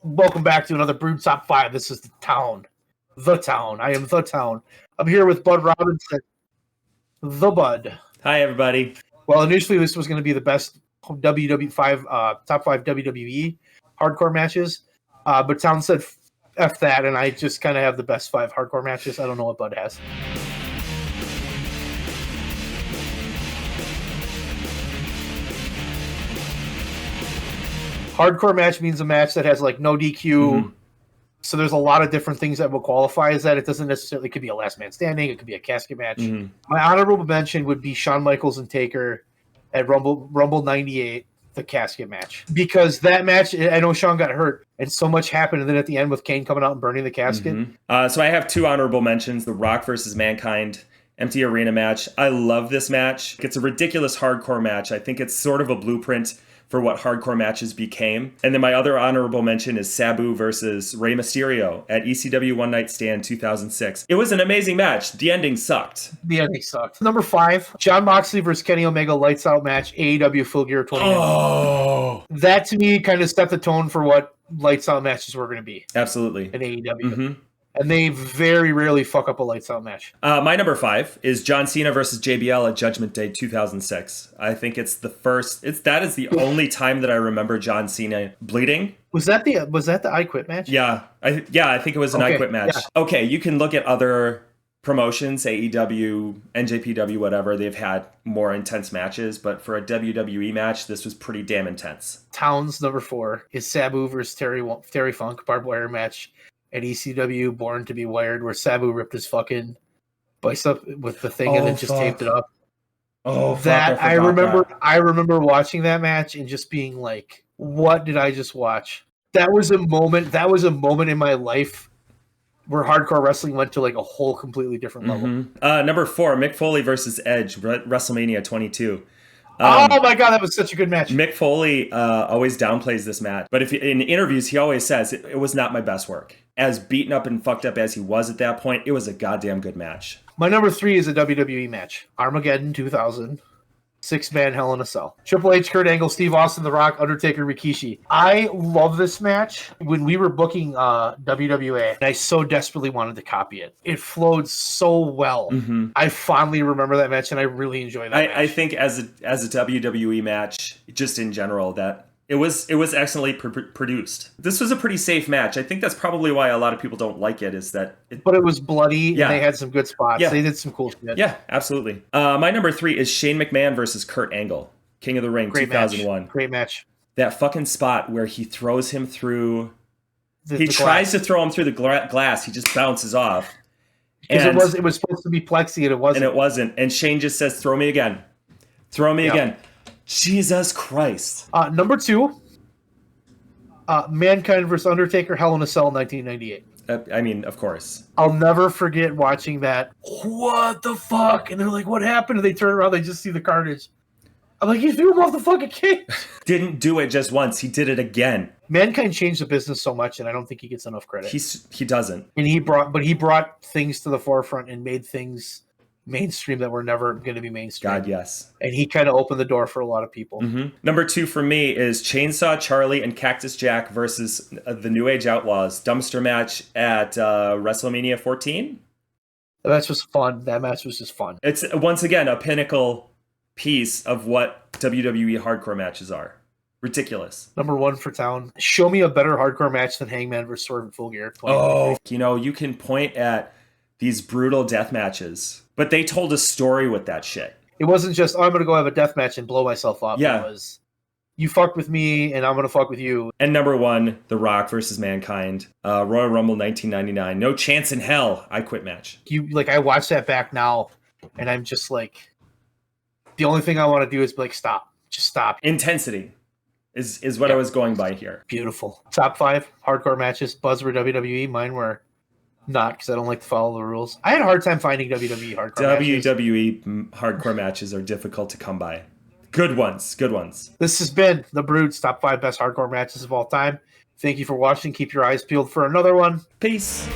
Welcome back to another Brewd Top 5. This is the town. The town. I am the town. I'm here with Bud Robinson. The Bud. Hi, everybody. Well, initially this was going to be the best top 5 WWE hardcore matches, but Town said F that, and I just kind of have the best 5 hardcore matches. I don't know what Bud has. Hardcore match means a match that has like no DQ. Mm-hmm. So there's a lot of different things that will qualify as that. It doesn't necessarily, it could be a last man standing. It could be a casket match. Mm-hmm. My honorable mention would be Shawn Michaels and Taker at Rumble 98, the casket match. Because that match, I know Shawn got hurt and so much happened. And then at the end with Kane coming out and burning the casket. Mm-hmm. So I have 2 honorable mentions, The Rock versus Mankind. Empty arena match. I love this match. It's a ridiculous hardcore match. I think it's sort of a blueprint for what hardcore matches became. And then my other honorable mention is Sabu versus Rey Mysterio at ECW One Night Stand 2006. It was an amazing match. The ending sucked. Number 5, Jon Moxley versus Kenny Omega Lights Out match, AEW Full Gear 2019. Oh! That to me kind of set the tone for what Lights Out matches were going to be. Absolutely. In AEW. Mm-hmm. And they very rarely fuck up a Lights Out match. My number 5 is John Cena versus JBL at Judgment Day 2006. I think it's the first. That is the only time that I remember John Cena bleeding. Was that the I Quit match? Yeah, I think it was an I Quit match. Yeah. Okay, you can look at other promotions, AEW, NJPW, whatever. They've had more intense matches, but for a WWE match, this was pretty damn intense. Towns number 4 is Sabu versus Terry Funk barbed wire match at ECW Born to be Wired, where Sabu ripped his fucking bicep with the thing and then just taped it up. Oh, that I remember watching that match and just being like, what did I just watch? That was a moment in my life where hardcore wrestling went to like a whole completely different level. Number 4, Mick Foley versus Edge, WrestleMania 22. Oh my god, that was such a good match. Mick Foley always downplays this match, but in interviews he always says it was not my best work. As beaten up and fucked up as he was at that point, it was a goddamn good match. My number 3 is a WWE match. Armageddon 2000. 6-man Hell in a Cell. Triple H, Kurt Angle, Steve Austin, The Rock, Undertaker, Rikishi. I love this match. When we were booking WWA, I so desperately wanted to copy it. It flowed so well. Mm-hmm. I fondly remember that match, and I really enjoyed that match. I think as a WWE match, just in general, that it was excellently produced. This was a pretty safe match. I think that's probably why a lot of people don't like it. But it was bloody. Yeah. And they had some good spots. Yeah. They did some cool shit. Yeah, absolutely. My number 3 is Shane McMahon versus Kurt Angle, King of the Ring, 2001. Great match. That fucking spot where he throws him through. He tries to throw him through the glass. He just bounces off. Because it was supposed to be plexi and it wasn't. And it wasn't. And Shane just says, "Throw me again. Throw me again." Jesus Christ. Number 2, Mankind vs. Undertaker, Hell in a Cell, 1998. I mean, of course. I'll never forget watching that. What the fuck? And they're like, what happened? And they turn around, they just see the carnage. I'm like, he threw him off the fucking cage. Didn't do it just once. He did it again. Mankind changed the business so much, and I don't think he gets enough credit. He doesn't. And he brought things to the forefront and made things mainstream that were never going to be mainstream. God, yes. And he kind of opened the door for a lot of people. Mm-hmm. Number 2 for me is Chainsaw Charlie and Cactus Jack versus the New Age Outlaws dumpster match at WrestleMania 14. That match was fun. It's once again a pinnacle piece of what WWE hardcore matches are. Ridiculous. Number 1 for Town. Show me a better hardcore match than Hangman versus Swerve at Full Gear. Oh, you can point at these brutal death matches, but they told a story with that shit. It wasn't just, I'm going to go have a death match and blow myself up. Yeah. It was, you fucked with me and I'm going to fuck with you. And number 1, The Rock versus Mankind, Royal Rumble 1999. No chance in hell. I Quit match. I watch that back now and I'm just like, the only thing I want to do is be like, stop. Just stop. Intensity is what I was going by here. Beautiful. Top 5 hardcore matches. Buzz were WWE. Mine were not, because I don't like to follow the rules. I had a hard time finding WWE hardcore matches. WWE hardcore matches are difficult to come by. Good ones. This has been the Brewd's Top 5 Best Hardcore Matches of All Time. Thank you for watching. Keep your eyes peeled for another one. Peace.